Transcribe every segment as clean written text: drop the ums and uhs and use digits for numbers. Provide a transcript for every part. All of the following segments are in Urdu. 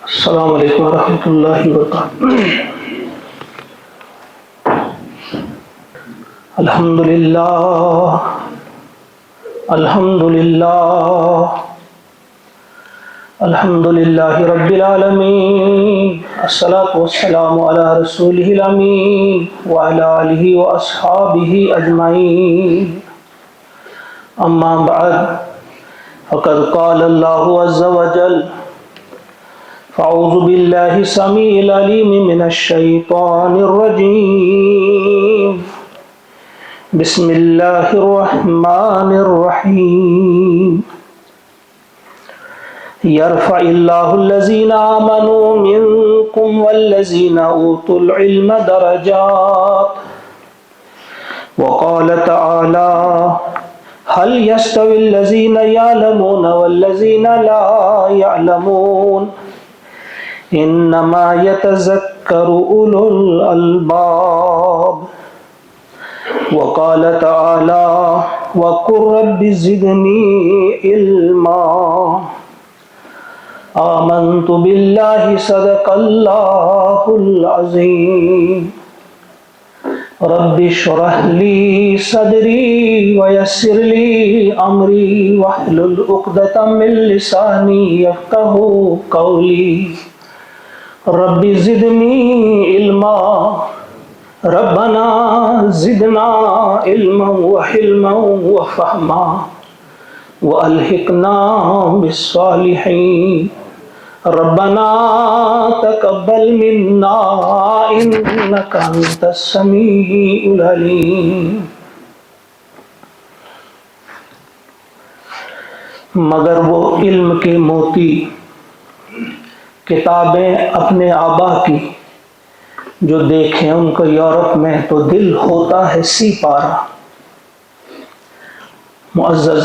السلام علیکم ورحمۃ اللہ وبرکاتہ۔ الحمد للہ الحمد للہ الحمد للہ رب العالمین، الصلاۃ والسلام علی رسولہ الامین وعلی آلہ واصحابہ اجمعین، اما بعد فقد قال اللہ عز وجل: فاعوذ باللہ السمیع العلیم من الشیطان الرجیم، بسم اللہ الرحمن الرحیم، یرفع اللہ الذین آمنوا منکم والذین اوتوا العلم درجات، وقال تعالی: هل يستوي الذين يعلمون والذين لا يعلمون انما يتذكر اولو الالباب، وقال تعالى: وقل رب زدني علما، آمنت بالله صدق الله العظيم، رب اشرح لي صدري ويسر لي امري واحلل عقدة من لساني يفقهوا قولي، رب زدنی علما، ربنا زدنا علما وحلما وفہما والحقنا بالصالحین، ربنا تقبل منا انک انت السمیع العلیم۔ مگر وہ علم کے موتی کتابیں اپنے آبا کی جو دیکھیں ان کو یورپ میں تو دل ہوتا ہے سی پارا۔ معزز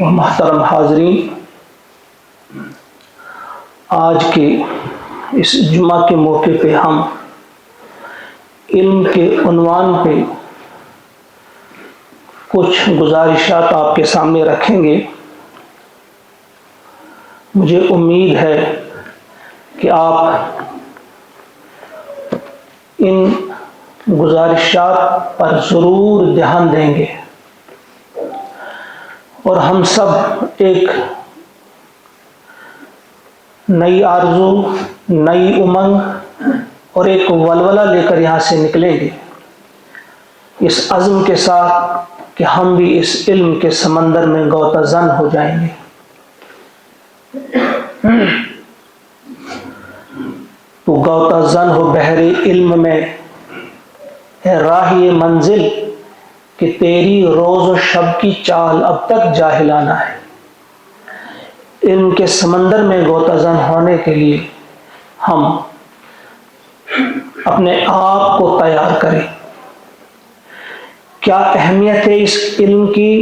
و محترم حاضرین، آج کے اس جمعہ کے موقع پہ ہم علم کے عنوان پہ کچھ گزارشات آپ کے سامنے رکھیں گے۔ مجھے امید ہے کہ آپ ان گزارشات پر ضرور دھیان دیں گے اور ہم سب ایک نئی آرزو، نئی امنگ اور ایک ولولہ لے کر یہاں سے نکلیں گے، اس عزم کے ساتھ کہ ہم بھی اس علم کے سمندر میں غوطہ زن ہو جائیں گے۔ تو غوطہ زن ہو بحر علم میں، اے راہی منزل کہ تیری روز و شب کی چال اب تک جاہلانہ ہے۔ علم کے سمندر میں غوطہ زن ہونے کے لیے ہم اپنے آپ کو تیار کریں۔ کیا اہمیت ہے اس علم کی،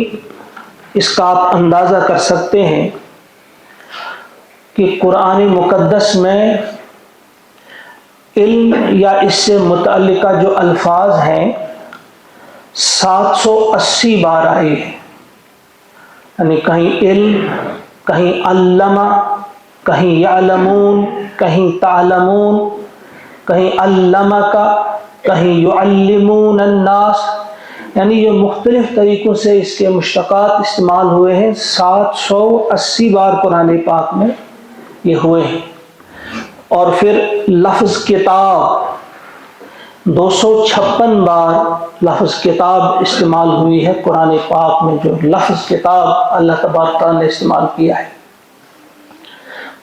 اس کا آپ اندازہ کر سکتے ہیں کہ قرآن مقدس میں علم یا اس سے متعلقہ جو الفاظ ہیں 780 بار آئے ہیں، یعنی کہیں علم، کہیں علمہ، کہیں یعلمون، کہیں تعلمون، کہیں علمک، کہیں یعلمون الناس، یعنی یہ مختلف طریقوں سے اس کے مشتقات استعمال ہوئے ہیں۔ 780 بار قرآن پاک میں یہ ہوئے ہیں۔ اور پھر لفظ کتاب 256 بار لفظ کتاب استعمال ہوئی ہے قرآن پاک میں، جو لفظ کتاب اللہ تبارک تعالیٰ نے استعمال کیا ہے۔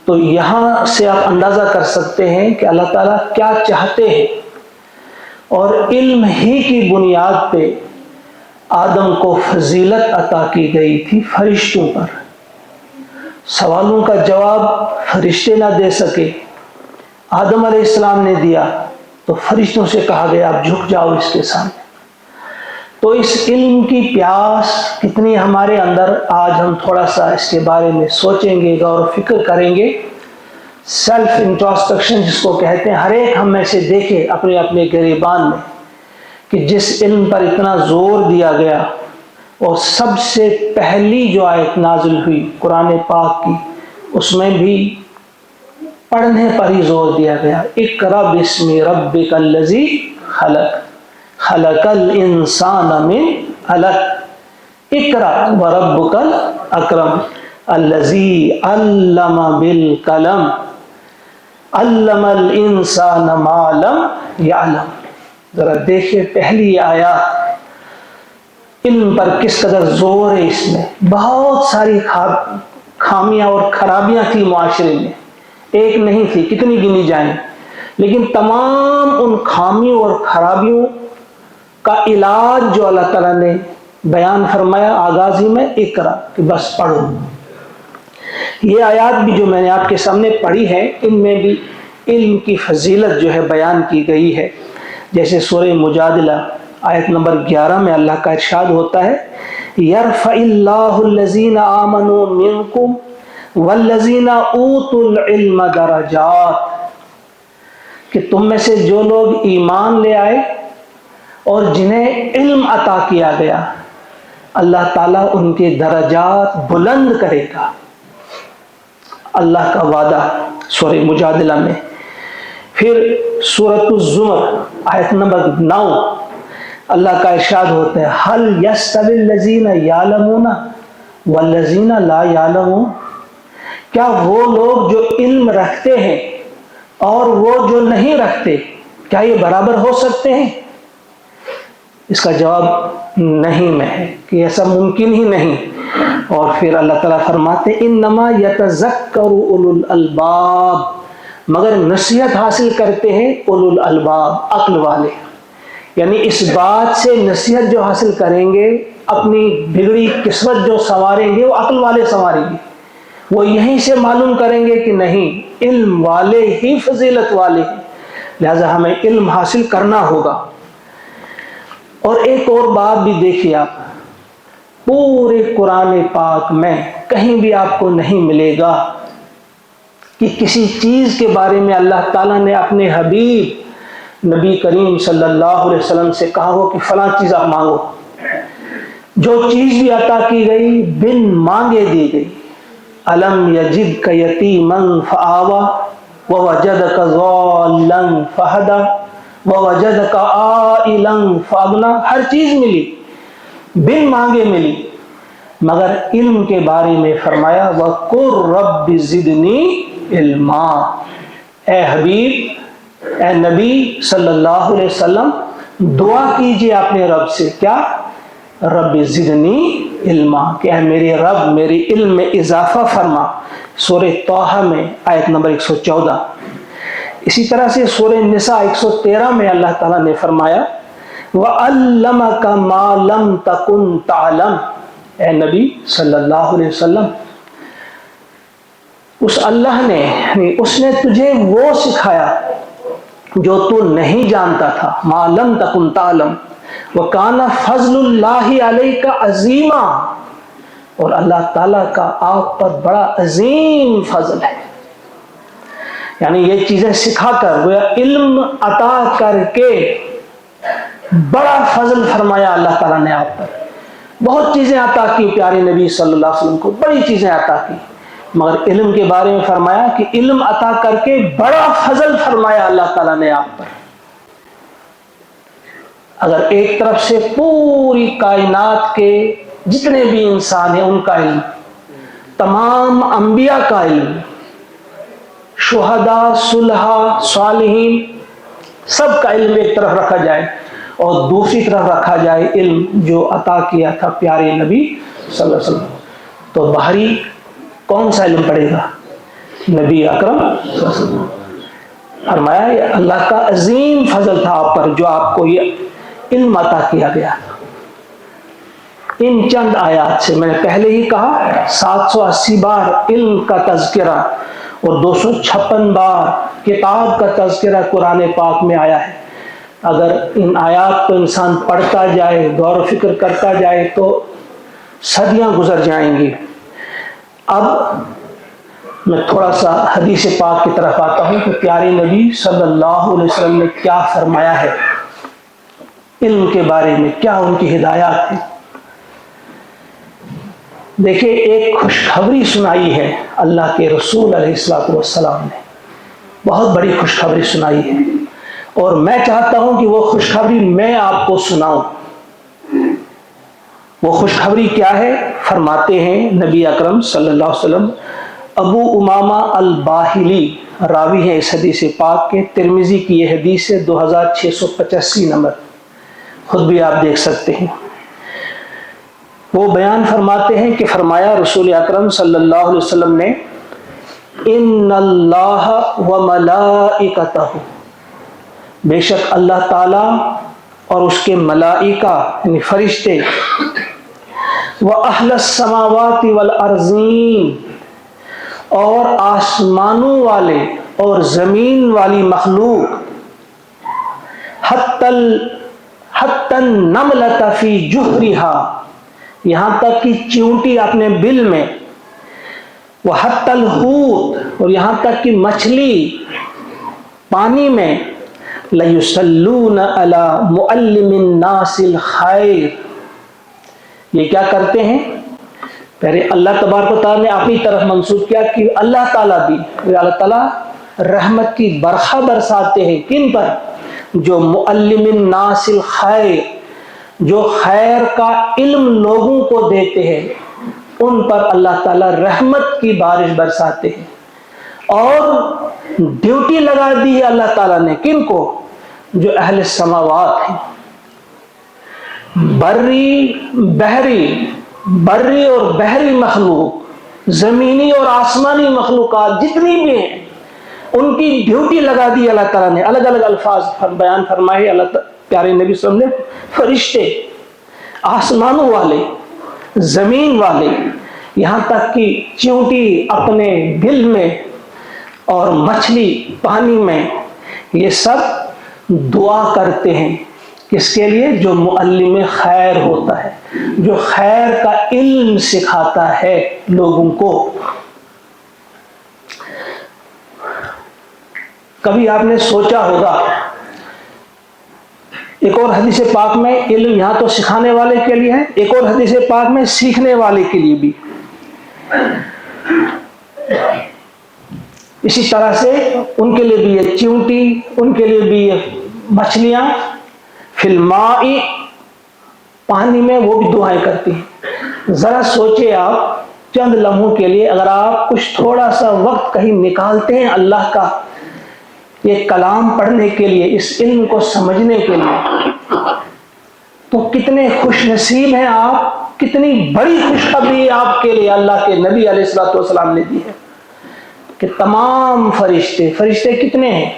تو یہاں سے آپ اندازہ کر سکتے ہیں کہ اللہ تعالیٰ کیا چاہتے ہیں، اور علم ہی کی بنیاد پہ آدم کو فضیلت عطا کی گئی تھی فرشتوں پر۔ سوالوں کا جواب فرشتے نہ دے سکے، آدم علیہ السلام نے دیا، تو فرشتوں سے کہا گیا آپ جھک جاؤ اس کے سامنے۔ تو اس علم کی پیاس کتنی ہمارے اندر، آج ہم تھوڑا سا اس کے بارے میں سوچیں گے، غور و فکر کریں گے۔ سیلف انٹروسپیکشن جس کو کہتے ہیں، ہر ایک ہم میں سے دیکھے اپنے اپنے گریبان میں کہ جس علم پر اتنا زور دیا گیا، اور سب سے پہلی جو آیت نازل ہوئی قرآن پاک کی، اس میں بھی پڑھنے پر ہی زور دیا گیا. اقرأ باسم ربک الذی خلق خلق الانسان من علق اقرأ وربک الاکرم الذی علم بالقلم علم الانسان ما لم یعلم. ذرا دیکھیے پہلی آیات علم پر کس قدر زور ہے. اس میں بہت ساری خامیاں اور خرابیاں تھی معاشرے میں، ایک نہیں تھی، کتنی گنی جائیں، لیکن تمام ان خامیوں اور خرابیوں کا علاج جو اللہ تعالیٰ نے بیان فرمایا آغاز ہی میں اقرا، کہ بس پڑھو. یہ آیات بھی جو میں نے آپ کے سامنے پڑھی ہے، ان میں بھی علم کی فضیلت جو ہے بیان کی گئی ہے. جیسے سورہ مجادلہ آیت نمبر 11 میں اللہ کا ارشاد ہوتا ہے یرفع اللہ الذین آمنوا منکم والذین اوتوا العلم درجات، کہ تم میں سے جو لوگ ایمان لے آئے اور جنہیں علم عطا کیا گیا، اللہ تعالیٰ ان کے درجات بلند کرے گا. اللہ کا وعدہ سورہ مجادلہ میں. پھر سورۃ الزمر آیت نمبر 9 اللہ کا ارشاد ہوتا ہے هل يستوي الذين يعلمون والذين لا يعلمون، کیا وہ لوگ جو علم رکھتے ہیں اور وہ جو نہیں رکھتے، کیا یہ برابر ہو سکتے ہیں؟ اس کا جواب نہیں میں ہے کہ ایسا ممکن ہی نہیں. اور پھر اللہ تعالیٰ فرماتے انما یتذکر اولو الالباب، مگر نصیحت حاصل کرتے ہیں اولو الالباب، عقل والے. یعنی اس بات سے نصیحت جو حاصل کریں گے، اپنی بگڑی قسمت جو سنواریں گے، وہ عقل والے سنواریں گے. وہ یہیں سے معلوم کریں گے کہ نہیں، علم والے ہی فضیلت والے ہیں، لہذا ہمیں علم حاصل کرنا ہوگا. اور ایک اور بات بھی دیکھیے آپ، پورے قرآن پاک میں کہیں بھی آپ کو نہیں ملے گا کہ کسی چیز کے بارے میں اللہ تعالیٰ نے اپنے حبیب نبی کریم صلی اللہ علیہ وسلم سے کہا ہو کہ فلاں چیز آپ مانگو. جو چیز بھی عطا کی گئی بن مانگے دی گئی. الم یجدک یتیما فآوی ووجدک ضالا فہدی ووجدک عائلا فاغنی، ہر چیز ملی، بن مانگے ملی، مگر علم کے بارے میں فرمایا وَقُلْ رَبِّ زِدْنِي عِلْمًا. اے حبیب، اے نبی صلی اللہ علیہ وسلم، دعا کیجئے اپنے رب سے، کیا؟ رب زدنی علما، کہ اے میرے رب میرے علم میں اضافہ فرما. سورہ طٰہٰ میں آیت نمبر 114. اسی طرح سے سورہ نساء 113 میں اللہ تعالیٰ نے فرمایا وَعَلَّمَكَ مَا لَمْ تَكُنْ تَعْلَمْ. اے نبی صلی اللہ علیہ وسلم، اس اللہ نے، اس نے تجھے وہ سکھایا جو تو نہیں جانتا تھا. مَا لَمْ تَكُنْ تَعْلَمْ وَكَانَ فَضْلُ اللَّهِ عَلَيْكَ عَظِيمًا، اور اللہ تعالیٰ کا آپ پر بڑا عظیم فضل ہے. یعنی یہ چیزیں سکھا کر، وہ علم عطا کر کے بڑا فضل فرمایا اللہ تعالیٰ نے آپ پر. بہت چیزیں عطا کی پیارے نبی صلی اللہ علیہ وسلم کو، بڑی چیزیں عطا کی، مگر علم کے بارے میں فرمایا کہ علم عطا کر کے بڑا فضل فرمایا اللہ تعالیٰ نے آپ پر. اگر ایک طرف سے پوری کائنات کے جتنے بھی انسان ہیں ان کا علم، تمام انبیاء کا علم، شہداء، صلحاء، صالحین، سب کا علم ایک طرف رکھا جائے اور دوسری طرف رکھا جائے علم جو عطا کیا تھا پیارے نبی صلی اللہ علیہ وسلم، تو باہری کون سا علم پڑے گا؟ نبی اکرم صلی اللہ علیہ وسلم. فرمایا یہ اللہ کا عظیم فضل تھا آپ پر جو آپ کو یہ علم عطا کیا گیا. ان چند آیات سے میں نے پہلے ہی کہا 780 بار علم کا تذکرہ اور 256 بار کتاب کا تذکرہ قرآن پاک میں آیا ہے. اگر ان آیات کو انسان پڑھتا جائے، غور و فکر کرتا جائے تو صدیاں گزر جائیں گی. اب میں تھوڑا سا حدیث پاک کی طرف آتا ہوں کہ پیارے نبی صلی اللہ علیہ وسلم نے کیا فرمایا ہے علم کے بارے میں، کیا ان کی ہدایات ہیں. دیکھیں ایک خوشخبری سنائی ہے اللہ کے رسول علیہ السلام نے بہت بڑی خوشخبری سنائی ہے، اور میں چاہتا ہوں کہ وہ خوشخبری میں آپ کو سناؤں۔ وہ خوشخبری کیا ہے؟ فرماتے ہیں نبی اکرم صلی اللہ علیہ وسلم، ابو امامہ الباہلی راوی ہیں اس حدیث پاک کے، ترمذی کی یہ حدیث ہے 2685 نمبر، خود بھی آپ دیکھ سکتے ہیں۔ وہ بیان فرماتے ہیں کہ فرمایا رسول اکرم صلی اللہ علیہ وسلم نے، ان اللہ و ملائکتہ، بے شک اللہ تعالی اور اس کے ملائکہ یعنی فرشتے، وَأَهْلَ السَّمَاوَاتِ وَالْأَرْضِينَ، اور آسمانوں والے اور زمین والی مخلوق، حَتَّى النَّمْلَةَ فِي جُحْرِهَا، یہاں تک کہ چیونٹی اپنے بل میں، وَحَتَّى الْحُوتَ، اور یہاں تک کہ مچھلی پانی میں، لَيُصَلُّونَ عَلَى مُعَلِّمِ النَّاسِ الْخَيْرِ، یہ کیا کرتے ہیں؟ پہلے اللہ تبارک و تعالیٰ نے اپنی طرف منسوب کیا کہ اللہ تعالیٰ بھی، اللہ تعالیٰ رحمت کی برخہ برساتے ہیں کن پر؟ جو معلم الناس الخیر، جو خیر کا علم لوگوں کو دیتے ہیں، ان پر اللہ تعالیٰ رحمت کی بارش برساتے ہیں۔ اور ڈیوٹی لگا دی ہے اللہ تعالیٰ نے کن کو؟ جو اہل السماوات ہیں، بری اور بحری مخلوق، زمینی اور آسمانی مخلوقات جتنی بھی ہیں، ان کی ڈیوٹی لگا دی اللہ تعالیٰ نے۔ الگ الگ الفاظ بیان فرمائے اللہ پیارے نبی صلی اللہ علیہ وسلم نے، فرشتے، آسمانوں والے، زمین والے، یہاں تک کہ چیونٹی اپنے بل میں اور مچھلی پانی میں، یہ سب دعا کرتے ہیں کس کے لیے؟ جو معلم خیر ہوتا ہے، جو خیر کا علم سکھاتا ہے لوگوں کو۔ کبھی آپ نے سوچا ہوگا، ایک اور حدیث پاک میں علم یہاں تو سکھانے والے کے لیے ہے، ایک اور حدیث پاک میں سیکھنے والے کے لیے بھی، اسی طرح سے ان کے لیے بھی یہ چیونٹی، ان کے لیے بھی یہ مچھلیاں، فی الماء، پانی میں، وہ بھی دعائیں کرتی ہیں۔ ذرا سوچے آپ چند لمحوں کے لیے، اگر آپ کچھ تھوڑا سا وقت کہیں نکالتے ہیں اللہ کا یہ کلام پڑھنے کے لیے، اس علم کو سمجھنے کے لیے، تو کتنے خوش نصیب ہیں آپ، کتنی بڑی خوشخبری آپ کے لیے اللہ کے نبی علیہ الصلوۃ والسلام نے دی ہے کہ تمام فرشتے کتنے ہیں؟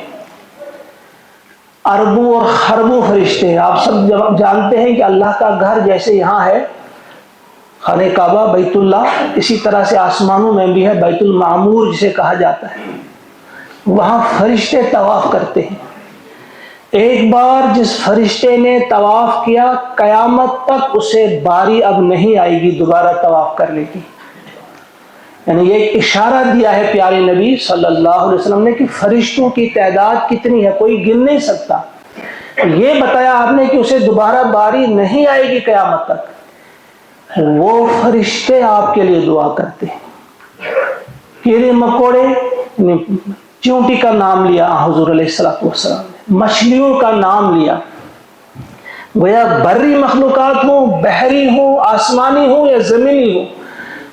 اربوں اور خربوں فرشتے۔ آپ سب جانتے ہیں کہ اللہ کا گھر جیسے یہاں ہے خانہ کعبہ بیت اللہ، اسی طرح سے آسمانوں میں بھی ہے بیت المعمور جسے کہا جاتا ہے، وہاں فرشتے طواف کرتے ہیں۔ ایک بار جس فرشتے نے طواف کیا، قیامت تک اسے باری اب نہیں آئے گی دوبارہ طواف کرنے کی۔ یعنی یہ اشارہ دیا ہے پیارے نبی صلی اللہ علیہ وسلم نے کہ فرشتوں کی تعداد کتنی ہے، کوئی گن نہیں سکتا۔ یہ بتایا آپ نے کہ اسے دوبارہ باری نہیں آئے گی قیامت تک۔ وہ فرشتے آپ کے لیے دعا کرتے ہیں۔ کیڑے مکوڑے، چیونٹی کا نام لیا حضور علیہ الصلوۃ والسلام نے، مچھلیوں کا نام لیا، گویا بری مخلوقات ہوں، بحری ہوں، آسمانی ہوں یا زمینی ہوں،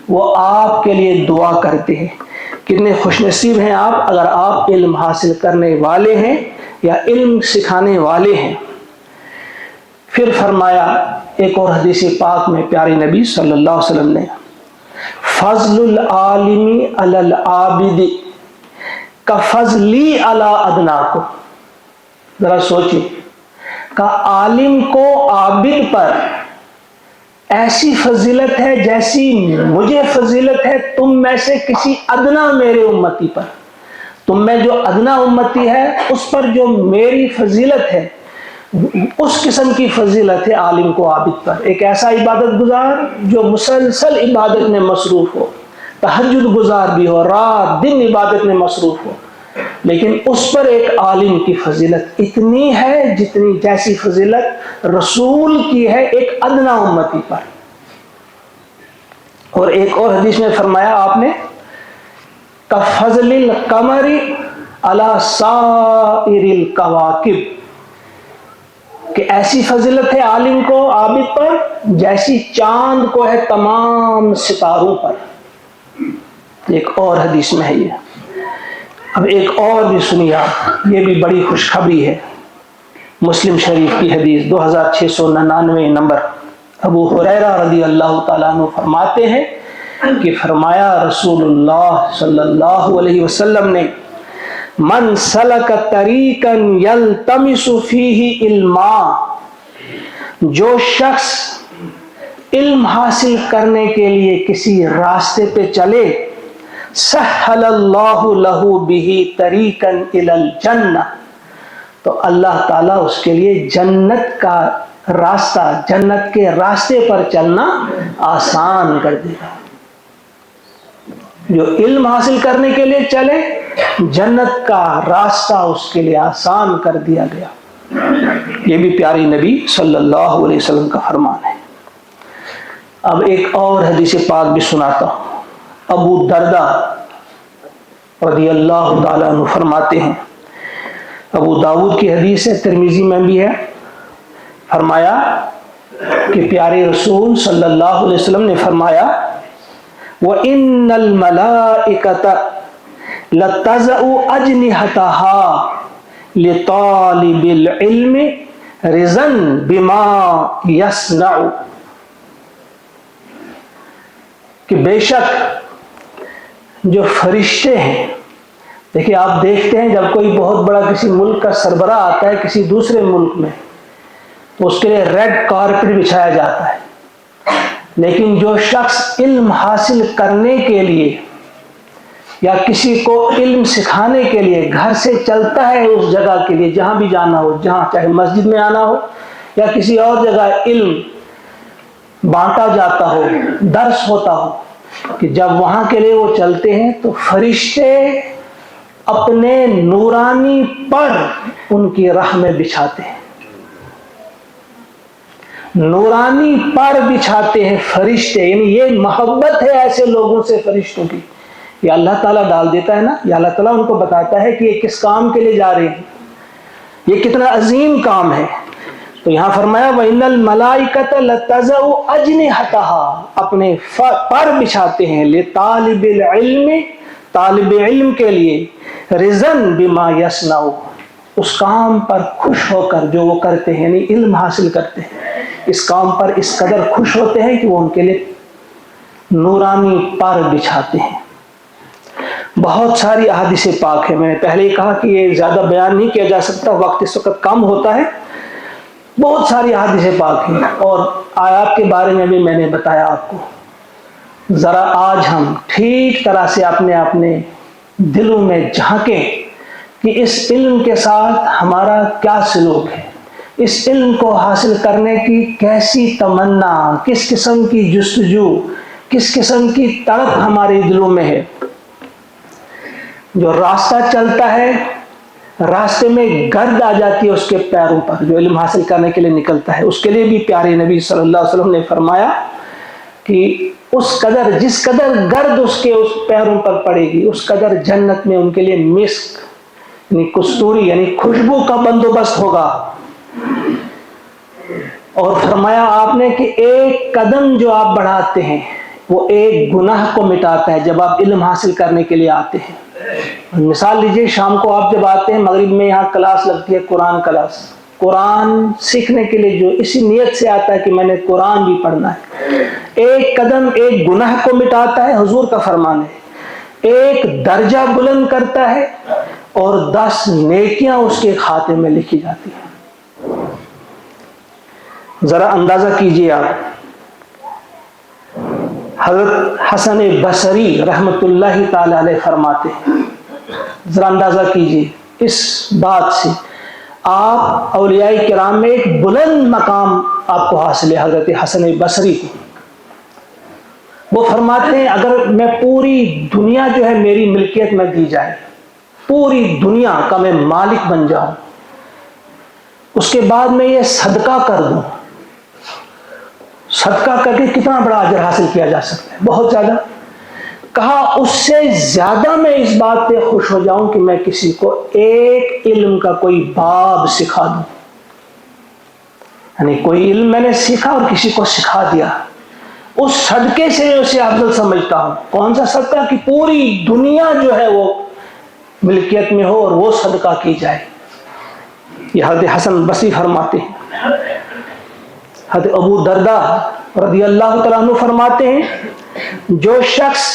وہ آپ کے لیے دعا کرتے ہیں۔ کتنے خوش نصیب ہیں آپ اگر آپ علم حاصل کرنے والے ہیں یا علم سکھانے والے ہیں۔ پھر فرمایا ایک اور حدیث پاک میں پیارے نبی صلی اللہ علیہ وسلم نے، فضل العالم علی العابد کفضلی علی ادناکم، ذرا سوچیں کہ عالم کو عابد پر ایسی فضیلت ہے جیسی مجھے فضیلت ہے تم میں سے کسی ادنا میرے امتی پر۔ تم میں جو ادنا امتی ہے اس پر جو میری فضیلت ہے، اس قسم کی فضیلت ہے عالم کو عابد پر۔ ایک ایسا عبادت گزار جو مسلسل عبادت میں مصروف ہو، تہجد گزار بھی ہو، رات دن عبادت میں مصروف ہو، لیکن اس پر ایک عالم کی فضیلت اتنی ہے جتنی جیسی فضیلت رسول کی ہے ایک ادنا امتی پر۔ اور ایک اور حدیث میں فرمایا آپ نے، کفضل القمر علی سائر الکواکب، کہ ایسی فضیلت ہے عالم کو، عابد پر، جیسی چاند کو ہے تمام ستاروں پر۔ ایک اور حدیث میں ہے یہ۔ اب ایک اور بھی سنیے آپ، یہ بھی بڑی خوشخبری ہے، مسلم شریف کی حدیث 2699 نمبر۔ ابو ہریرہ رضی اللہ تعالیٰ عنہ فرماتے ہیں کہ فرمایا رسول اللہ صلی اللہ علیہ وسلم نے، من سلک طریقا یلتمس فیہ علما، جو شخص علم حاصل کرنے کے لیے کسی راستے پہ چلے، سہل اللہ لہ بہ طریقا الی الجنہ، تو اللہ تعالیٰ اس کے لیے جنت کا راستہ، جنت کے راستے پر چلنا آسان کر دے گا۔ جو علم حاصل کرنے کے لیے چلے، جنت کا راستہ اس کے لیے آسان کر دیا گیا۔ یہ بھی پیاری نبی صلی اللہ علیہ وسلم کا فرمان ہے۔ اب ایک اور حدیث پاک بھی سناتا ہوں۔ ابو دردہ رضی اللہ تعالیٰ عنہ فرماتے ہیں، ابو داود کی حدیث ہے، ترمذی میں بھی ہے، فرمایا کہ پیارے رسول صلی اللہ علیہ وسلم نے فرمایا، وَإِنَّ الْمَلَائِكَةَ لَتَضَعُ أَجْنِحَتَهَا لِطَالِبِ الْعِلْمِ رِضًا بِمَا يَصْنَعُ، کہ بے شک جو فرشتے ہیں، دیکھیں آپ دیکھتے ہیں جب کوئی بہت بڑا کسی ملک کا سربراہ آتا ہے کسی دوسرے ملک میں، تو اس کے لیے ریڈ کارپٹ بچھایا جاتا ہے، لیکن جو شخص علم حاصل کرنے کے لیے یا کسی کو علم سکھانے کے لیے گھر سے چلتا ہے اس جگہ کے لیے جہاں بھی جانا ہو، جہاں چاہے مسجد میں آنا ہو یا کسی اور جگہ علم بانٹا جاتا ہو، درس ہوتا ہو، کہ جب وہاں کے لیے وہ چلتے ہیں تو فرشتے اپنے نورانی پر ان کی راہ میں بچھاتے ہیں، نورانی پر بچھاتے ہیں فرشتے، یعنی یہ محبت ہے ایسے لوگوں سے فرشتوں کی، یہ اللہ تعالیٰ ڈال دیتا ہے نا، یہ اللہ تعالیٰ ان کو بتاتا ہے کہ یہ کس کام کے لیے جا رہے ہیں، یہ کتنا عظیم کام ہے۔ تو یہاں فرمایا وَإِنَّ الْمَلَائِكَةَ لَتَضَعُ أَجْنِحَتَهَا، اپنے پر بچھاتے ہیں، لِطَالِبِ الْعِلْمِ، طالب علم کے لیے، رِضًا بِمَا يَصْنَعُ، اس کام پر خوش ہو کر جو وہ کرتے ہیں، یعنی علم حاصل کرتے ہیں، اس کام پر اس قدر خوش ہوتے ہیں کہ وہ ان کے لیے نورانی پر بچھاتے ہیں۔ بہت ساری احادیث پاک ہے، میں نے پہلے ہی کہا کہ یہ زیادہ بیان نہیں کیا جا سکتا، وقت اس وقت کم ہوتا ہے، بہت ساری احادیث پاک ہیں، اور آیات کے بارے میں بھی میں نے بتایا آپ کو۔ ذرا آج ہم ٹھیک طرح سے اپنے دلوں میں جھانکیں کہ اس علم کے ساتھ ہمارا کیا سلوک ہے، اس علم کو حاصل کرنے کی کیسی تمنا، کس قسم کی جستجو، کس قسم کی تڑپ ہمارے دلوں میں ہے۔ جو راستہ چلتا ہے، راستے میں گرد آ جاتی ہے اس کے پیروں پر، جو علم حاصل کرنے کے لیے نکلتا ہے، اس کے لیے بھی پیارے نبی صلی اللہ علیہ وسلم نے فرمایا کہ اس قدر، جس قدر گرد اس کے اس پیروں پر پڑے گی، اس قدر جنت میں ان کے لیے مسک یعنی کستوری یعنی خوشبو کا بندوبست ہوگا۔ اور فرمایا آپ نے کہ ایک قدم جو آپ بڑھاتے ہیں وہ ایک گناہ کو مٹاتا ہے جب آپ علم حاصل کرنے کے لیے آتے ہیں۔ مثال لیجئے، شام کو آپ جب آتے ہیں، مغرب میں یہاں کلاس لگتی ہے، قرآن کلاس، قرآن سیکھنے کے لیے جو اسی نیت سے آتا ہے کہ میں نے قرآن بھی پڑھنا ہے، ایک قدم ایک گناہ کو مٹاتا ہے، حضور کا فرمان ہے، ایک درجہ بلند کرتا ہے اور 10 نیکیاں اس کے کھاتے میں لکھی جاتی ہیں۔ ذرا اندازہ کیجئے آپ، حضرت حسن بصری رحمت اللہ تعالی علیہ فرماتے ہیں، ذرا اندازہ کیجئے اس بات سے، آپ اولیاء کرام میں ایک بلند مقام آپ کو حاصل ہے، حضرت حسن بصری کو۔ وہ فرماتے ہیں اگر میں پوری دنیا جو ہے میری ملکیت میں دی جائے، پوری دنیا کا میں مالک بن جاؤں، اس کے بعد میں یہ صدقہ کر دوں، صدقہ کر کے کتنا بڑا اجر حاصل کیا جا سکتا ہے، بہت زیادہ۔ کہا اس سے زیادہ میں اس بات پہ خوش ہو جاؤں کہ میں کسی کو ایک علم کا کوئی باب سکھا دوں، یعنی کوئی علم میں نے سیکھا اور کسی کو سکھا دیا، اس صدقے سے میں اسے افضل سمجھتا ہوں۔ کون سا صدقہ؟ کہ پوری دنیا جو ہے وہ ملکیت میں ہو اور وہ صدقہ کی جائے۔ یہ حضرت حسن بصری فرماتے ہیں۔ حضرت ابو دردہ رضی اللہ تعالیٰ عنہ فرماتے ہیں جو شخص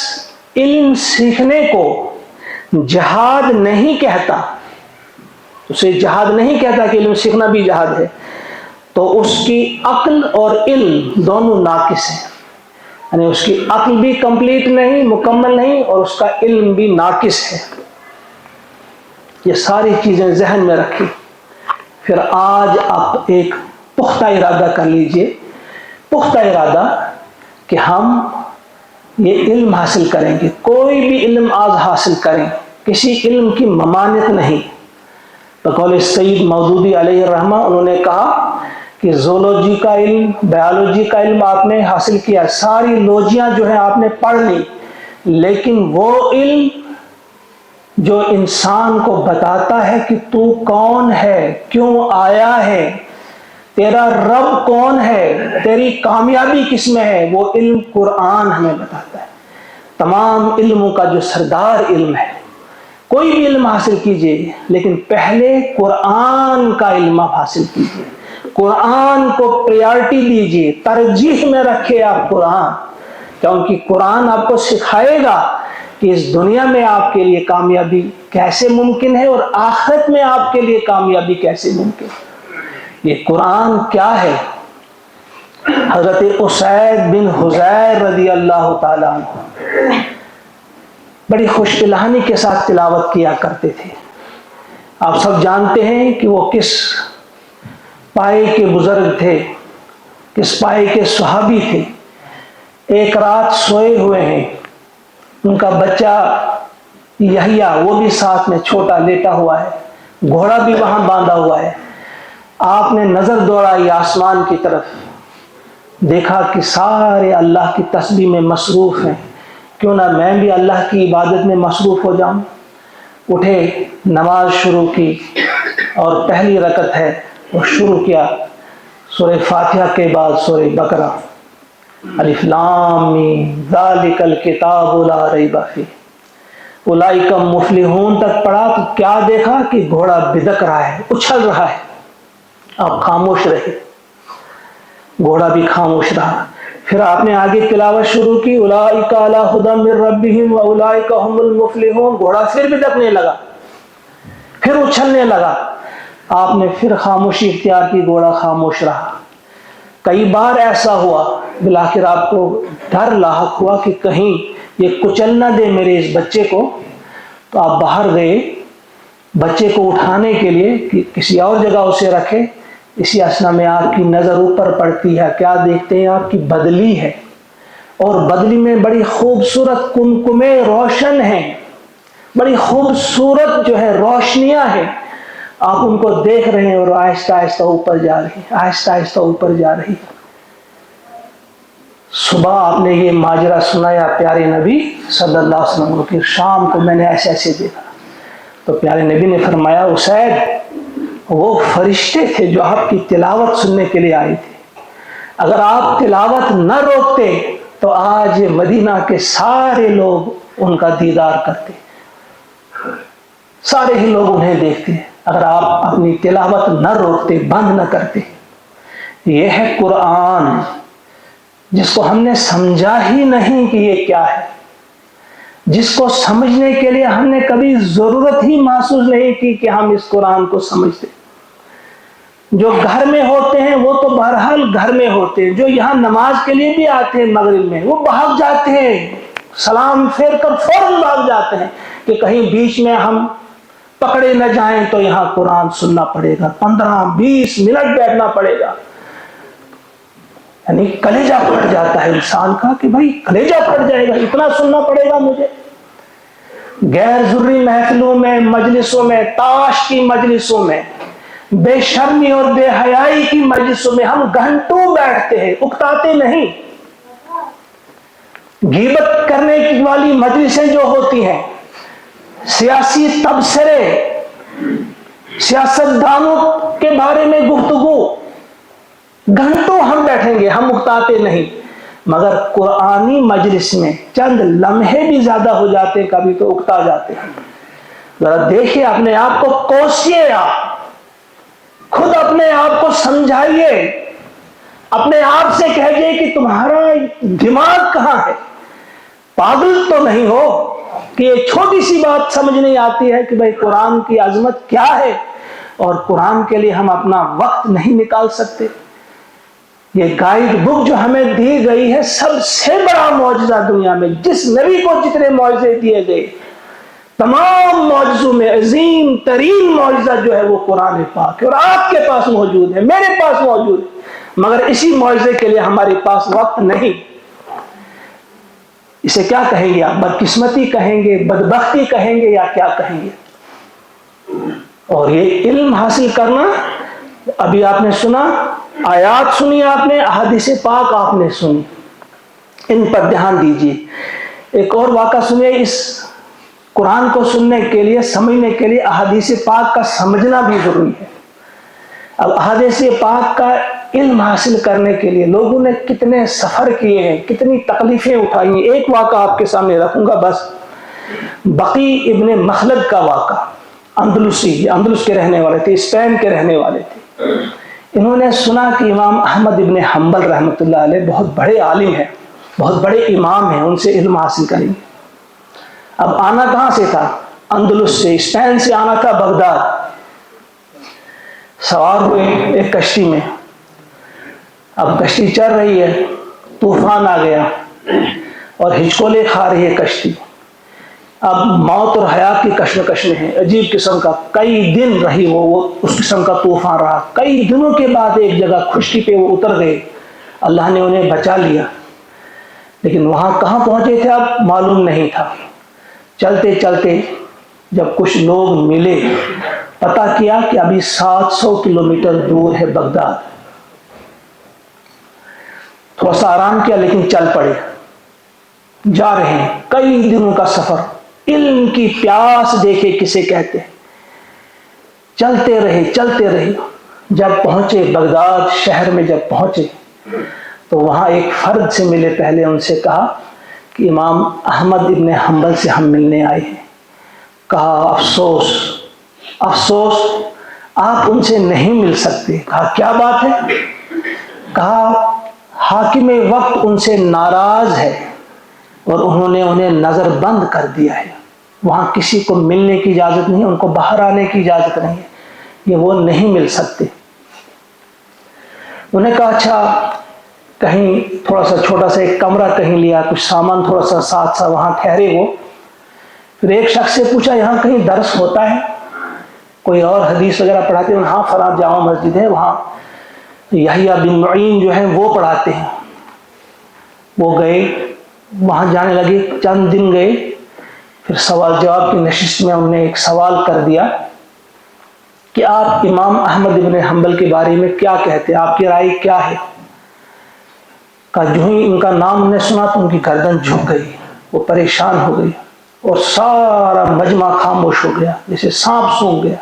علم سیکھنے کو جہاد نہیں کہتا، اسے جہاد نہیں کہتا کہ علم سیکھنا بھی جہاد ہے، تو اس کی عقل اور علم دونوں ناقص ہیں، یعنی اس کی عقل بھی کمپلیٹ نہیں، مکمل نہیں، اور اس کا علم بھی ناقص ہے۔ یہ ساری چیزیں ذہن میں رکھی، پھر آج آپ ایک پختہ ارادہ کر لیجئے، پختہ ارادہ کہ ہم یہ علم حاصل کریں گے، کوئی بھی علم آج حاصل کریں، کسی علم کی ممانعت نہیں۔ بقول سید مودودی علیہ الرحمہ انہوں نے کہا کہ زولوجی کا علم، بایولوجی کا علم آپ نے حاصل کیا، ساری لوجیاں جو ہیں آپ نے پڑھ لی، لیکن وہ علم جو انسان کو بتاتا ہے کہ تو کون ہے، کیوں آیا ہے، تیرا رب کون ہے، تیری کامیابی کس میں ہے، وہ علم قرآن ہمیں بتاتا ہے۔ تمام علموں کا جو سردار علم ہے، کوئی بھی علم حاصل کیجئے لیکن پہلے قرآن کا علم آپ حاصل کیجئے، قرآن کو پریارٹی دیجئے، ترجیح میں رکھے آپ قرآن، کیونکہ قرآن آپ کو سکھائے گا کہ اس دنیا میں آپ کے لیے کامیابی کیسے ممکن ہے اور آخرت میں آپ کے لیے کامیابی کیسے ممکن ہے۔ یہ قرآن کیا ہے؟ حضرت اسید بن حضیر رضی اللہ تعالیٰ عنہ بڑی خوش الہانی کے ساتھ تلاوت کیا کرتے تھے۔ آپ سب جانتے ہیں کہ وہ کس پائے کے بزرگ تھے، کس پائے کے صحابی تھے۔ ایک رات سوئے ہوئے ہیں، ان کا بچہ یحییٰ وہ بھی ساتھ میں چھوٹا لیٹا ہوا ہے، گھوڑا بھی وہاں باندھا ہوا ہے۔ آپ نے نظر دوڑائی آسمان کی طرف، دیکھا کہ سارے اللہ کی تسبیح میں مصروف ہیں، کیوں نہ میں بھی اللہ کی عبادت میں مصروف ہو جاؤں۔ اٹھے، نماز شروع کی، اور پہلی رکعت ہے وہ شروع کیا سورہ فاتحہ کے بعد سورہ بقرہ، الف لام میم ذالک الکتاب لا ریب فیہ اولئک مفلحون تک پڑھا تو کیا دیکھا کہ گھوڑا بدک رہا ہے، اچھل رہا ہے۔ آپ خاموش رہے، گھوڑا بھی خاموش رہا۔ پھر آپ نے آگے تلاوت شروع کی، اولئک علی ھدی من ربہم واولئک ھم المفلحون، گھوڑا پھر بدکنے لگا، پھر اچھلنے لگا۔ آپ نے پھر خاموشی اختیار کی، گھوڑا خاموش رہا۔ کئی بار ایسا ہوا، بالآخر آپ کو ڈر لاحق ہوا کہ کہیں یہ کچل نہ دے میرے اس بچے کو، تو آپ باہر گئے بچے کو اٹھانے کے لیے کہ کسی اور جگہ اسے رکھے۔ اسی اسنا میں آپ کی نظر اوپر پڑتی ہے، کیا دیکھتے ہیں آپ کی بدلی ہے، اور بدلی میں بڑی خوبصورت کمکمے روشن ہیں، بڑی خوبصورت جو ہے روشنیاں ہیں۔ آپ ان کو دیکھ رہے ہیں اور آہستہ آہستہ اوپر جا رہی، آہستہ آہستہ اوپر جا رہی۔ صبح آپ نے یہ ماجرا سنایا پیارے نبی صلی اللہ علیہ وسلم کی، شام کو میں نے ایسے ایسے دیکھا، تو پیارے نبی نے فرمایا اسید وہ فرشتے تھے جو آپ کی تلاوت سننے کے لیے آئے تھے، اگر آپ تلاوت نہ روکتے تو آج مدینہ کے سارے لوگ ان کا دیدار کرتے، سارے ہی لوگ انہیں دیکھتے، اگر آپ اپنی تلاوت نہ روکتے، بند نہ کرتے۔ یہ ہے قرآن جس کو ہم نے سمجھا ہی نہیں کہ یہ کیا ہے، جس کو سمجھنے کے لیے ہم نے کبھی ضرورت ہی محسوس نہیں کی کہ ہم اس قرآن کو سمجھتے۔ جو گھر میں ہوتے ہیں وہ تو بہرحال گھر میں ہوتے ہیں، جو یہاں نماز کے لیے بھی آتے ہیں مغرب میں، وہ بھاگ جاتے ہیں، سلام پھیر کر فوراً بھاگ جاتے ہیں کہ کہیں بیچ میں ہم پکڑے نہ جائیں تو یہاں قرآن سننا پڑے گا، 15-20 منٹ بیٹھنا پڑے گا۔ یعنی کلیجہ پھٹ جاتا ہے انسان کا کہ بھائی کلیجہ پھٹ جائے گا، اتنا سننا پڑے گا مجھے۔ غیر ضروری محفلوں میں، مجلسوں میں، تاش کی مجلسوں میں، بے شرمی اور بے حیائی کی مجلسوں میں ہم گھنٹوں بیٹھتے ہیں، اکتاتے نہیں۔ غیبت کرنے کی والی مجلسیں جو ہوتی ہیں، سیاسی تبصرے، سیاستدانوں کے بارے میں گفتگو، گھنٹوں ہم بیٹھیں گے، ہم اکتاتے نہیں، مگر قرآنی مجلس میں چند لمحے بھی زیادہ ہو جاتے کبھی تو اکتا جاتے ہیں۔ ذرا دیکھیے، اپنے آپ کو کوسیے، آپ خود اپنے آپ کو سمجھائیے، اپنے آپ سے کہیے کہ تمہارا دماغ کہاں ہے؟ پاگل تو نہیں ہو کہ یہ چھوٹی سی بات سمجھ نہیں آتی ہے کہ بھئی قرآن کی عظمت کیا ہے اور قرآن کے لیے ہم اپنا وقت نہیں نکال سکتے؟ یہ گائیڈ بک جو ہمیں دی گئی ہے، سب سے بڑا معجزہ دنیا میں، جس نبی کو جتنے معجزے دیے گئے، تمام معجزوں میں عظیم ترین معجزہ جو ہے وہ قرآن پاک ہے، اور آپ کے پاس موجود ہے، میرے پاس موجود ہے، مگر اسی معجزے کے لیے ہمارے پاس وقت نہیں۔ اسے کیا کہیں گے آپ؟ بدقسمتی کہیں گے، بدبختی کہیں گے، یا کیا کہیں گے؟ اور یہ علم حاصل کرنا، ابھی آپ نے سنا، آیات سنی آپ نے، احادیث پاک آپ نے سنی، ان پر دھیان دیجیے۔ ایک اور واقعہ سنیے، اس قرآن کو سننے کے لیے، سمجھنے کے لیے احادیث پاک کا سمجھنا بھی ضروری ہے۔ اب احادیث پاک کا علم حاصل کرنے کے لیے لوگوں نے کتنے سفر کیے ہیں، کتنی تکلیفیں اٹھائی ہیں۔ ایک واقعہ آپ کے سامنے رکھوں گا بس، بقی ابن مخلد کا واقعہ، اندلسی، اندلس کے رہنے والے تھے، اسپین کے رہنے والے تھے۔ انہوں نے سنا کہ امام احمد ابن حنبل رحمۃ اللہ علیہ بہت بڑے عالم ہیں، بہت بڑے امام ہیں، ان سے علم حاصل کریں گے۔ اب آنا کہاں سے تھا؟ اندلس سے، اسپین سے آنا تھا بغداد۔ سوار ہوئے ایک کشتی میں، اب کشتی چل رہی ہے، طوفان آ گیا اور ہچکولے کھا رہی ہے کشتی۔ اب موت اور حیات کی کشمکش میں ہے، عجیب قسم کا، کئی دن رہی وہ اس قسم کا طوفان رہا۔ کئی دنوں کے بعد ایک جگہ خشکی پہ وہ اتر گئے، اللہ نے انہیں بچا لیا، لیکن وہاں کہاں پہنچے تھے اب معلوم نہیں تھا۔ چلتے چلتے جب کچھ لوگ ملے، پتہ کیا کہ ابھی 700 کلومیٹر دور ہے بغداد۔ تھوڑا سا آرام کیا لیکن چل پڑے، جا رہے ہیں، کئی دنوں کا سفر، علم کی پیاس دیکھے کسے کہتے ہیں۔ چلتے رہے چلتے رہے، جب پہنچے بغداد شہر میں، جب پہنچے تو وہاں ایک فرد سے ملے، پہلے ان سے کہا کہ امام احمد ابن حنبل سے ہم ملنے آئے ہیں۔ کہا افسوس افسوس، آپ ان سے نہیں مل سکتے۔ کہا کیا بات ہے؟ کہا حاکم وقت ان سے ناراض ہے اور انہوں نے انہیں نظر بند کر دیا ہے، وہاں کسی کو ملنے کی اجازت نہیں، ان کو باہر آنے کی اجازت نہیں ہے، یہ وہ نہیں مل سکتے۔ انہوں نے کہا اچھا، کہیں تھوڑا سا چھوٹا سا ایک کمرہ کہیں لیا، کچھ سامان تھوڑا سا ساتھ ساتھ وہاں ٹھہرے وہ۔ پھر ایک شخص سے پوچھا یہاں کہیں درس ہوتا ہے، کوئی اور حدیث وغیرہ پڑھاتے ہیں؟ ہاں فلاں جامع مسجد ہے، وہاں یحییٰ بن معین جو ہیں وہ پڑھاتے ہیں۔ وہ گئے، وہاں جانے لگے، چند دن گئے، پھر سوال جواب کی نشست میں انہوں نے ایک سوال کر دیا کہ آپ امام احمد ابن حنبل کے بارے میں کیا کہتے ہیں، آپ کی رائے کیا ہے؟ کہ جو ہی ان کا نام انہوں نے سنا تو ان کی گردن جھک گئی، وہ پریشان ہو گئی اور سارا مجمع خاموش ہو گیا، جیسے سانپ سونگ گیا۔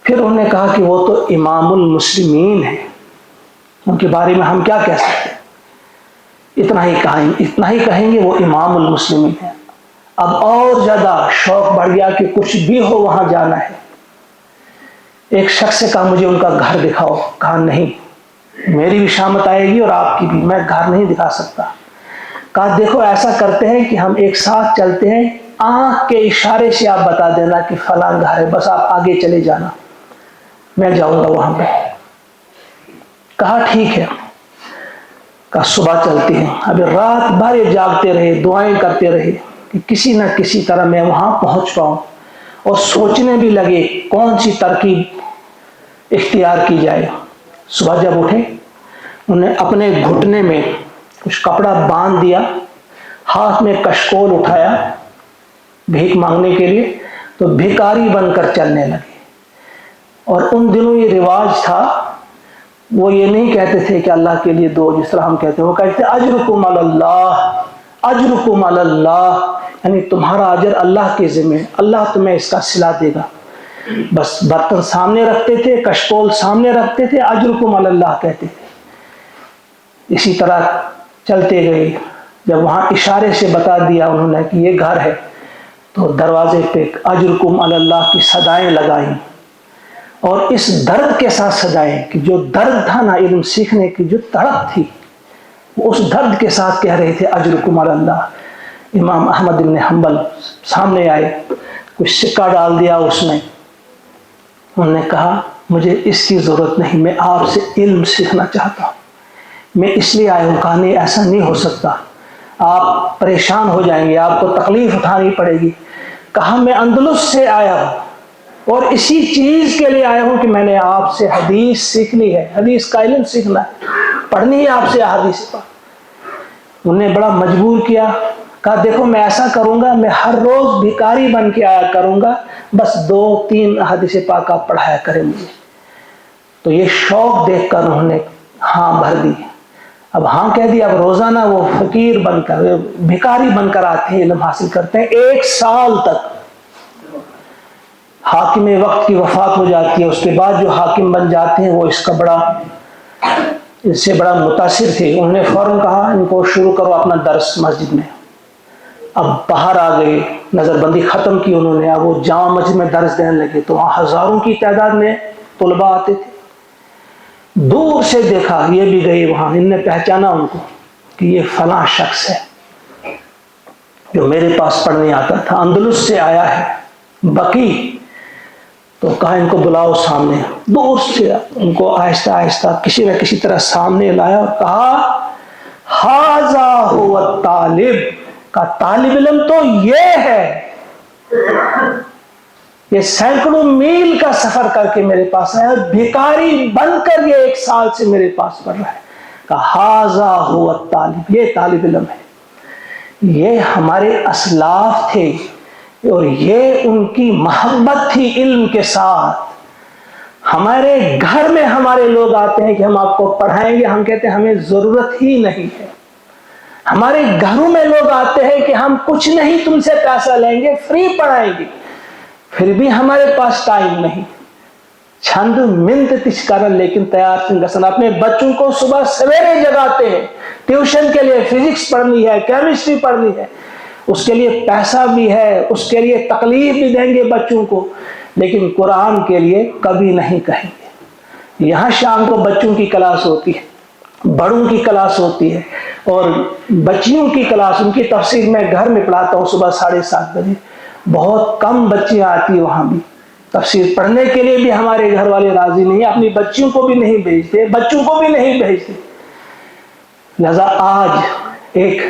پھر انہوں نے کہا کہ وہ تو امام المسلمین ہیں، ان کے بارے میں ہم کیا کہہ سکتے ہیں؟ اتنا ہی کہیں گے، وہ امام المسلمین ہیں۔ اب اور زیادہ شوق بڑھ گیا کہ کچھ بھی ہو وہاں جانا ہے۔ ایک شخص سے کہا مجھے ان کا گھر دکھاؤ۔ کہا نہیں، میری بھی شامت آئے گی اور آپ کی بھی، میں گھر نہیں دکھا سکتا۔ کہا دیکھو ایسا کرتے ہیں کہ ہم ایک ساتھ چلتے ہیں، آنکھ کے اشارے سے آپ بتا دینا کہ فلاں گھر ہے، بس آپ آگے چلے جانا، میں جاؤں گا وہاں پہ۔ کہا ٹھیک ہے۔ کہا صبح چلتے ہیں۔ ابھی رات بھر یہ جاگتے رہے، دعائیں کرتے رہے کہ کسی نہ کسی طرح میں وہاں پہنچ پاؤں، اور سوچنے بھی لگے کون سی ترکیب اختیار کی جائے۔ صبح جب اٹھے، انہیں اپنے گھٹنے میں کچھ کپڑا باندھ دیا، ہاتھ میں کشکول اٹھایا بھیک مانگنے کے لیے، تو بھکاری بن کر چلنے لگے۔ اور ان دنوں یہ رواج تھا، وہ یہ نہیں کہتے تھے کہ اللہ کے لیے دو جس طرح ہم کہتے ہیں، وہ کہتے تھے اجرکم علی اللہ، اجرکم علی اللہ، یعنی تمہارا اجر اللہ کے ذمہ، اللہ تمہیں اس کا صلہ دے گا۔ بس برتن سامنے رکھتے تھے، کشکول سامنے رکھتے تھے، اجرکم علی اللہ کہتے تھے۔ اسی طرح چلتے گئے، جب وہاں اشارے سے بتا دیا انہوں نے کہ یہ گھر ہے، تو دروازے پہ اجرکم علی اللہ کی صدائیں لگائیں، اور اس درد کے ساتھ سجائیں کہ جو درد تھا نا علم سیکھنے کی جو تڑپ تھی، وہ اس درد کے ساتھ کہہ رہے تھے اجرکم علی اللہ۔ امام احمد بن حنبل سامنے آئے، کچھ سکہ ڈال دیا اس میں، انہوں نے کہا مجھے اس کی ضرورت نہیں، میں آپ سے علم سیکھنا چاہتا ہوں، میں اس لیے آیا ہوں۔ کہا نہیں، ایسا نہیں ہو سکتا، آپ پریشان ہو جائیں گے، آپ کو تکلیف اٹھانی پڑے گی۔ کہا میں اندلس سے آیا ہوں اور اسی چیز کے لیے آیا ہوں کہ میں نے آپ سے حدیث سیکھنی ہے، حدیث کا علم سیکھنا ہے، پڑھنی ہے آپ سے حدیث پر۔ انہوں نے بڑا مجبور کیا، کہا دیکھو میں ایسا کروں گا، میں ہر روز بھکاری بن کے آیا کروں گا، بس 2-3 حدیث پاک آپ پڑھایا کریں مجھے۔ تو یہ شوق دیکھ کر انہوں نے ہاں بھر دی۔ اب ہاں کہہ دیا، اب روزانہ وہ فقیر بن کر، بھکاری بن کر آتے ہیں، علم حاصل کرتے ہیں۔ 1 سال تک حاکم وقت کی وفات ہو جاتی ہے، اس کے بعد جو حاکم بن جاتے ہیں وہ اس سے بڑا متاثر تھے۔ انہوں نے فوراً کہا ان کو شروع کرو اپنا درس مسجد میں۔ اب باہر آ گئے، نظر بندی ختم کی انہوں نے، اب وہ جامع مسجد میں درس دینے لگے، تو وہاں ہزاروں کی تعداد میں طلباء آتے تھے۔ دور سے دیکھا، یہ بھی گئے وہاں، ان نے پہچانا ان کو کہ یہ فلاں شخص ہے جو میرے پاس پڑھنے آتا تھا، اندلس سے آیا ہے، بقی۔ تو کہا ان کو بلاؤ سامنے۔ دور سے ان کو آہستہ آہستہ کسی نہ کسی طرح سامنے لایا اور کہا ھذا ھو الطالب، کا طالب علم تو یہ ہے، یہ سینکڑوں میل کا سفر کر کے میرے پاس آیا، بھکاری بن کر یہ 1 سال سے میرے پاس پڑھ رہا ہے۔ کہا ھذا ھو الطالب، یہ طالب علم ہے۔ یہ ہمارے اسلاف تھے اور یہ ان کی محبت تھی علم کے ساتھ۔ ہمارے گھر میں ہمارے لوگ آتے ہیں کہ ہم آپ کو پڑھائیں گے، ہم کہتے ہیں ہمیں ضرورت ہی نہیں ہے۔ ہمارے گھروں میں لوگ آتے ہیں کہ ہم کچھ نہیں تم سے پیسہ لیں گے، فری پڑھائیں گے، پھر بھی ہمارے پاس ٹائم نہیں۔ چھند منت تچ کرن لیکن تیار سنگسن، اپنے بچوں کو صبح سویرے جگاتے ہیں، ٹیوشن کے لیے فزکس پڑھنی ہے، کیمسٹری پڑھنی ہے، اس کے لیے پیسہ بھی ہے، اس کے لیے تکلیف بھی دیں گے بچوں کو، لیکن قرآن کے لیے کبھی نہیں کہیں گے۔ یہاں شام کو بچوں کی کلاس ہوتی ہے، بڑوں کی کلاس ہوتی ہے، اور بچیوں کی کلاس، ان کی تفسیر میں گھر میں پڑھاتا ہوں صبح 7:30 بجے، بہت کم بچیاں آتی ہیں وہاں بھی تفسیر پڑھنے کے لیے، بھی ہمارے گھر والے راضی نہیں، اپنی بچیوں کو بھی نہیں بھیجتے، بچوں کو بھی نہیں بھیجتے۔ لہذا آج ایک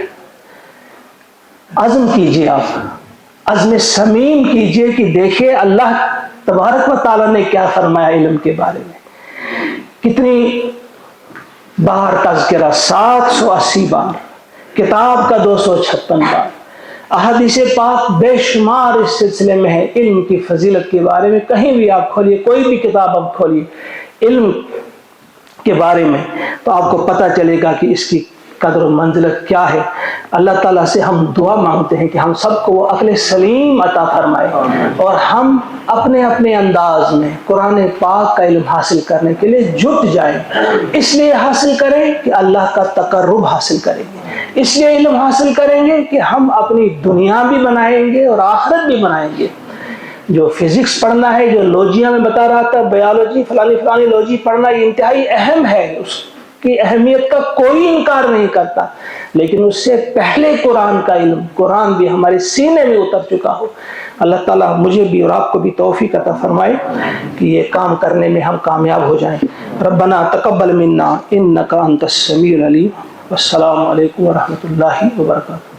عزم کیجئے، آپ عزم صمیم کیجئے کہ دیکھیں اللہ تبارک و تعالیٰ نے کیا فرمایا علم کے بارے میں۔ کتنی بار تذکرہ، 780 بار، کتاب کا 256 بار، احادیث پاک بے شمار اس سلسلے میں ہے علم کی فضیلت کے بارے میں۔ کہیں بھی آپ کھولیے، کوئی بھی کتاب آپ کھولیے علم کے بارے میں، تو آپ کو پتہ چلے گا کہ اس کی قدر و منزلت کیا ہے۔ اللہ تعالیٰ سے ہم دعا مانگتے ہیں کہ ہم سب کو وہ عقل سلیم عطا فرمائے، اور ہم اپنے اپنے انداز میں قرآن پاک کا علم حاصل کرنے کے لیے جٹ جائیں۔ اس لیے حاصل کریں کہ اللہ کا تقرب حاصل کریں گے، اس لیے علم حاصل کریں گے کہ ہم اپنی دنیا بھی بنائیں گے اور آخرت بھی بنائیں گے۔ جو فزکس پڑھنا ہے، جو لوجیا میں بتا رہا تھا، بایولوجی فلانی لوجی پڑھنا، یہ انتہائی اہم ہے، اس کی اہمیت کا کوئی انکار نہیں کرتا، لیکن اس سے پہلے قرآن کا علم، قرآن بھی ہمارے سینے میں اتر چکا ہو۔ اللہ تعالیٰ مجھے بھی اور آپ کو بھی توفیق عطا فرمائے کہ یہ کام کرنے میں ہم کامیاب ہو جائیں۔ ربنا تقبل منا انک انت السمیع العلیم، والسلام علیکم ورحمۃ اللہ وبرکاتہ۔